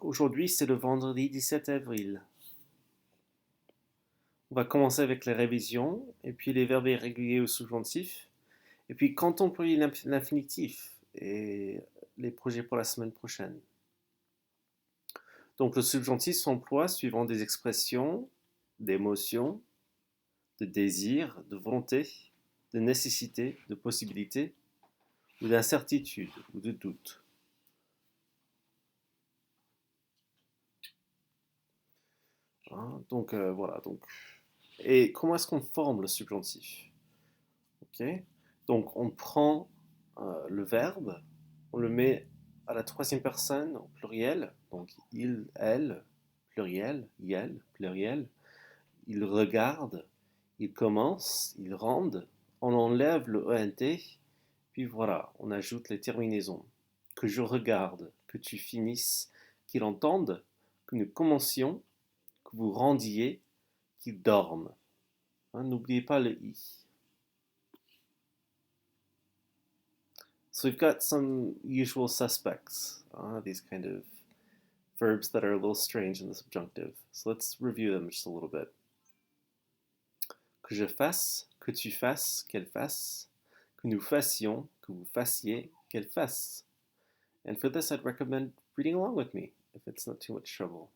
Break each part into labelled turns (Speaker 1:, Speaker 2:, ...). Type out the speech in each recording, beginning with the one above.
Speaker 1: Aujourd'hui, c'est le vendredi 17 avril. On va commencer avec les révisions, et puis les verbes irréguliers au subjonctif, et puis quand on employer l'infinitif et les projets pour la semaine prochaine. Donc le subjonctif s'emploie suivant des expressions, d'émotions, de désir, de volonté, de nécessité, de possibilité, ou d'incertitude, ou de doute. Donc voilà. Et comment est-ce qu'on forme le subjonctif? Ok. Donc on prend le verbe, on le met à la troisième personne au pluriel, donc il, elle, pluriel, il, pluriel, il regarde, il commence, il rende, on enlève le ENT, puis voilà, on ajoute les terminaisons. Que je regarde, que tu finisses, qu'il entende, que nous commencions, que vous rendiez, qu'il dorme. N'oubliez pas le i. So we've got some usual suspects, these kind of verbs that are a little strange in the subjunctive. So let's review them just a little bit. Que je fasse, que tu fasses, qu'elle fasse, que nous fassions, que vous fassiez, qu'elle fasse. And for this, I'd recommend reading along with me if it's not too much trouble.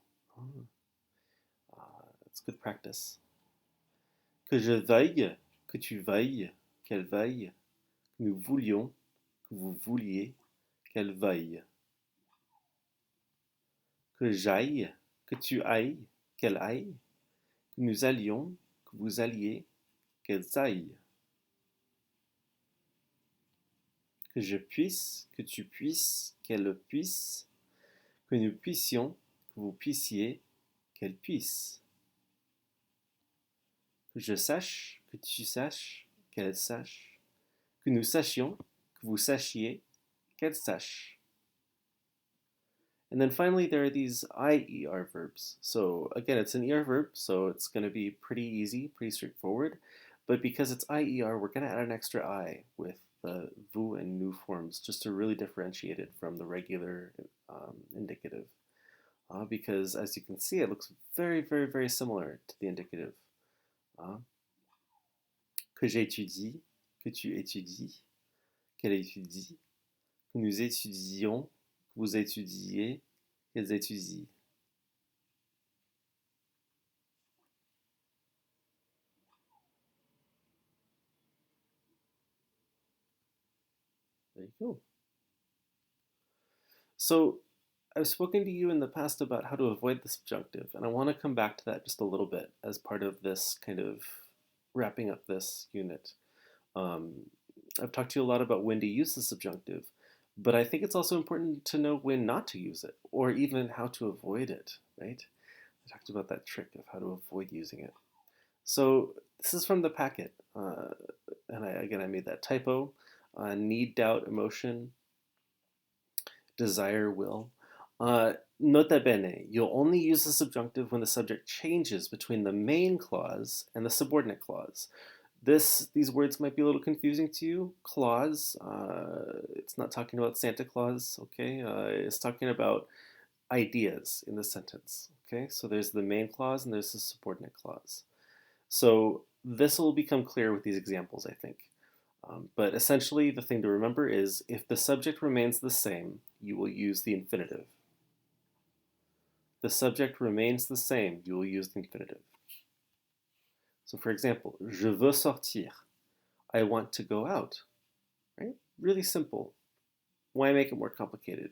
Speaker 1: It's good practice. Que je veuille, que tu veuilles, qu'elle veuille, que nous voulions, que vous vouliez, qu'elle veuille. Que j'aille, que tu ailles, qu'elle aille, que nous allions, que vous alliez, qu'elles aillent. Que je puisse, que tu puisses, qu'elle puisse, que nous puissions, que vous puissiez, qu'elle puisse. Que je sache, que tu saches, qu'elle sache, que nous sachions, que vous sachiez, qu'elle sache. And then finally, there are these Ier verbs. So again, it's an Ier verb, so it's going to be pretty easy, pretty straightforward. But because it's Ier, we're going to add an extra I with the vous and nous forms just to really differentiate it from the regular indicative. Because as you can see, it looks very, very, very similar to the indicative. Que j'étudie, que tu étudies, qu'elle étudie, que nous étudions, que vous étudiez, qu'elles étudient. There you go. So I've spoken to you in the past about how to avoid the subjunctive, and I want to come back to that just a little bit as part of this kind of wrapping up this unit. I've talked to you a lot about when to use the subjunctive, but I think it's also important to know when not to use it, or even how to avoid it, right? I talked about that trick of how to avoid using it. So this is from the packet, and I made that typo. Need, doubt, emotion, desire, will. Nota bene, you'll only use the subjunctive when the subject changes between the main clause and the subordinate clause. These words might be a little confusing to you. Clause, it's not talking about Santa Claus, okay? It's talking about ideas in the sentence, okay? So there's the main clause and there's the subordinate clause. So this will become clear with these examples, I think. But essentially, the thing to remember is if the subject remains the same, you will use the infinitive. The subject remains the same, you will use the infinitive. So for example, je veux sortir. I want to go out. Right? Really simple. Why make it more complicated?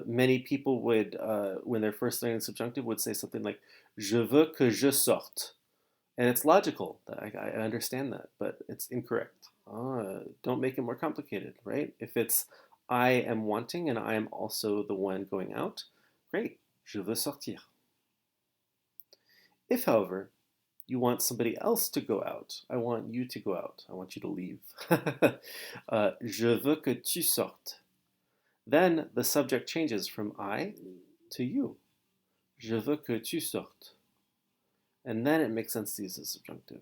Speaker 1: Many people would, when they're first learning the subjunctive, would say something like, je veux que je sorte. And it's logical. I understand that, but it's incorrect. Don't make it more complicated, right? If it's I am wanting and I am also the one going out, great, je veux sortir. If, however, you want somebody else to go out, I want you to go out, I want you to leave. Je veux que tu sortes. Then the subject changes from I to you. Je veux que tu sortes. And then it makes sense to use the subjunctive.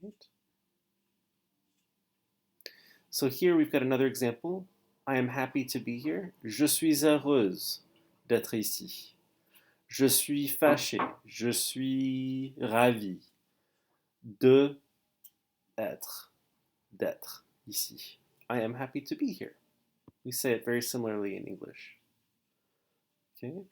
Speaker 1: Right? So here we've got another example. I am happy to be here. Je suis heureuse d'être ici. Je suis fâché. Je suis ravi de être, d'être ici. I am happy to be here. We say it very similarly in English. Okay.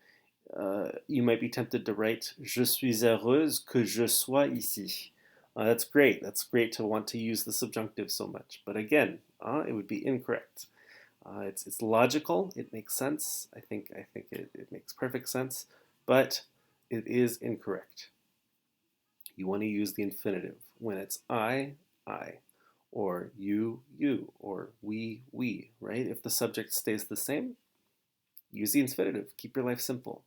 Speaker 1: You might be tempted to write Je suis heureuse que je sois ici. That's great. That's great to want to use the subjunctive so much. But again, it would be incorrect. It's logical. It makes sense. I think it makes perfect sense, but it is incorrect. You want to use the infinitive when it's I, or you, or we, right? If the subject stays the same, use the infinitive. Keep your life simple.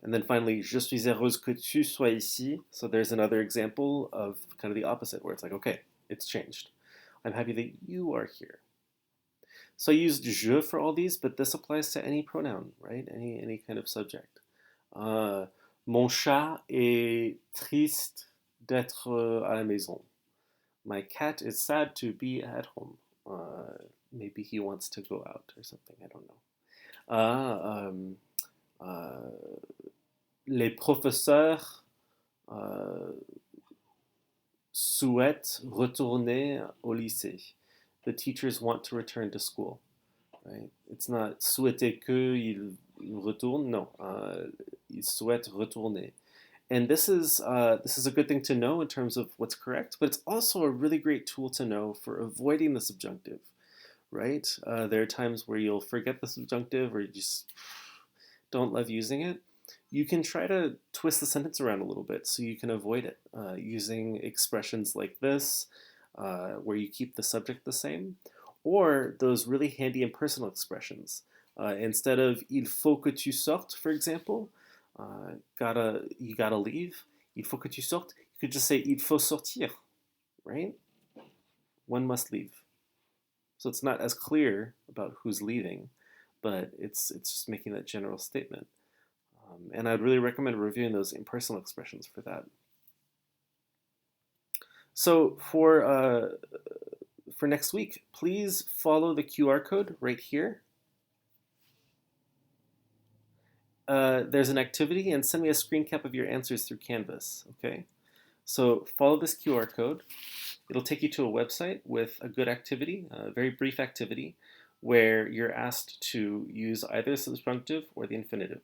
Speaker 1: And then finally, je suis heureuse que tu sois ici. So there's another example of kind of the opposite, where it's like, okay, it's changed. I'm happy that you are here. So I used je for all these, but this applies to any pronoun, right? Any kind of subject. Mon chat est triste d'être à la maison. My cat is sad to be at home. Maybe he wants to go out or something. I don't know. Les professeurs souhaitent retourner au lycée. The teachers want to return to school. Right? It's not souhaiter qu'ils retournent. No, ils souhaitent retourner. And this is a good thing to know in terms of what's correct, but it's also a really great tool to know for avoiding the subjunctive. Right? There are times where you'll forget the subjunctive or you just don't love using it. You can try to twist the sentence around a little bit so you can avoid it using expressions like this, where you keep the subject the same, or those really handy impersonal expressions. Instead of il faut que tu sortes, for example, you gotta leave. Il faut que tu sortes. You could just say il faut sortir, right? One must leave. So it's not as clear about who's leaving, but it's just making that general statement. And I'd really recommend reviewing those impersonal expressions for that. So for next week, please follow the QR code right here. There's an activity, and send me a screen cap of your answers through Canvas, okay? So follow this QR code. It'll take you to a website with a good activity, a very brief activity, where you're asked to use either the subjunctive or the infinitive.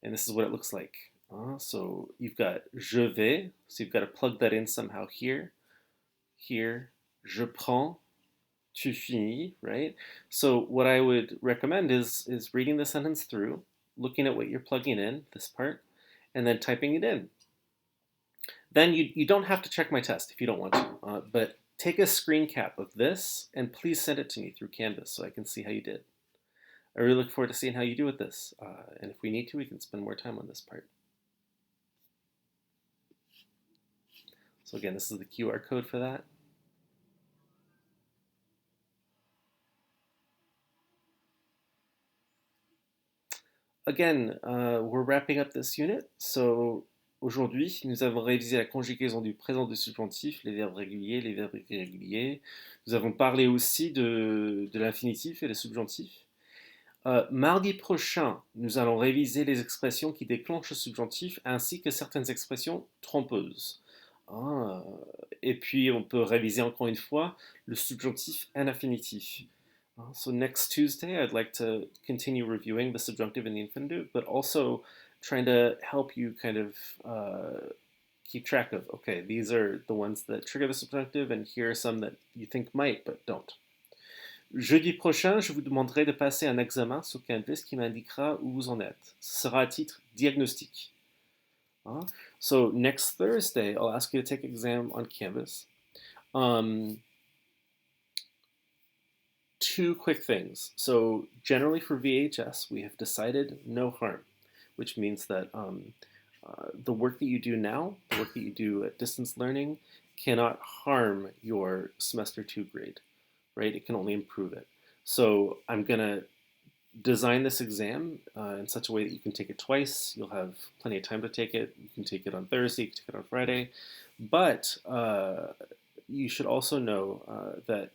Speaker 1: And this is what it looks like. So you've got je vais, so you've got to plug that in somehow here, here, je prends, tu finis, right? So what I would recommend is reading the sentence through, looking at what you're plugging in, this part, and then typing it in. Then you don't have to check my test if you don't want to, but take a screen cap of this and please send it to me through Canvas so I can see how you did. I really look forward to seeing how you do with this, and if we need to, we can spend more time on this part. So again, this is the QR code for that. Again, we're wrapping up this unit. So aujourd'hui, nous avons révisé la conjugaison du présent du subjonctif, les verbes réguliers, les verbes irréguliers. Nous avons parlé aussi de l'infinitif et des subjonctifs. Mardi prochain, nous allons réviser les expressions qui déclenchent le subjonctif ainsi que certaines expressions trompeuses. Et puis, on peut réviser encore une fois le subjonctif et l'infinitif. So next Tuesday, I'd like to continue reviewing the subjunctive and the infinitive, but also trying to help you kind of keep track of, okay, these are the ones that trigger the subjunctive, and here are some that you think might, but don't. Jeudi prochain, je vous demanderai de passer un examen sur Canvas qui m'indiquera où vous en êtes. Ce sera à titre diagnostique. So next Thursday, I'll ask you to take an exam on Canvas. Two quick things. So generally for VHS, we have decided no harm, which means that the work that you do now, the work that you do at distance learning, cannot harm your semester 2 grade, right? It can only improve it. So I'm going to design this exam in such a way that you can take it twice. You'll have plenty of time to take it. You can take it on Thursday, you can take it on Friday. But you should also know that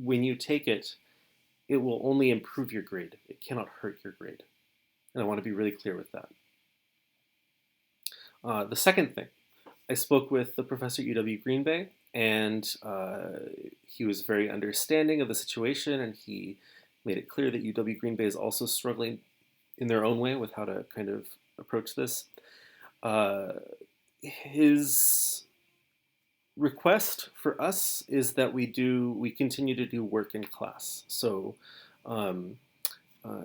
Speaker 1: when you take it, it will only improve your grade. It cannot hurt your grade. And I want to be really clear with that. The second thing, I spoke with the professor at UW Green Bay, and he was very understanding of the situation, and he made it clear that UW Green Bay is also struggling in their own way with how to kind of approach this. His request for us is that we continue to do work in class. So um,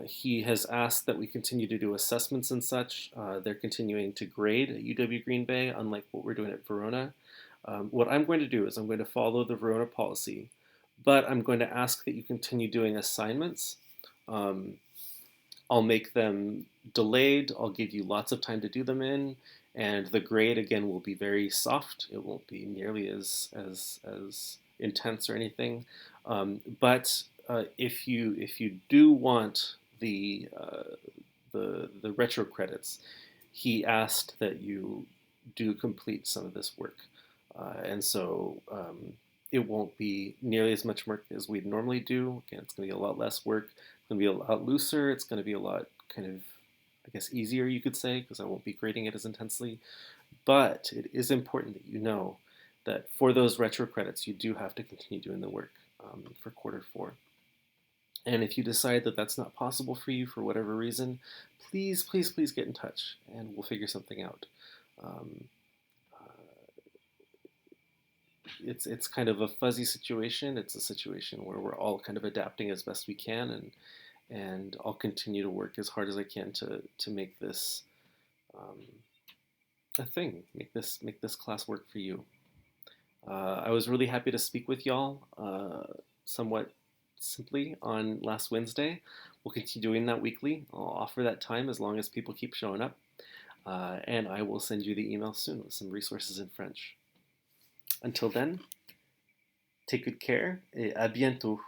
Speaker 1: he has asked that we continue to do assessments and such. They're continuing to grade at UW Green Bay, unlike what we're doing at Verona. What I'm going to do is I'm going to follow the Verona policy, but I'm going to ask that you continue doing assignments. I'll make them delayed. I'll give you lots of time to do them in, and the grade again will be very soft. It won't be nearly as intense or anything. But if you do want the retro credits, he asked that you do complete some of this work, and so it won't be nearly as much work as we'd normally do. Again, it's going to be a lot less work. It's going to be a lot looser. It's going to be a lot kind of, I guess, easier, you could say, because I won't be grading it as intensely. But it is important that you know that for those retro credits, you do have to continue doing the work for quarter 4. And if you decide that that's not possible for you for whatever reason, please, please, please get in touch, and we'll figure something out. It's kind of a fuzzy situation. It's a situation where we're all kind of adapting as best we can, and I'll continue to work as hard as I can to make this a thing. Make this class work for you. I was really happy to speak with y'all somewhat simply on last Wednesday. We'll continue doing that weekly. I'll offer that time as long as people keep showing up. And I will send you the email soon with some resources in French. Until then, take good care et à bientôt.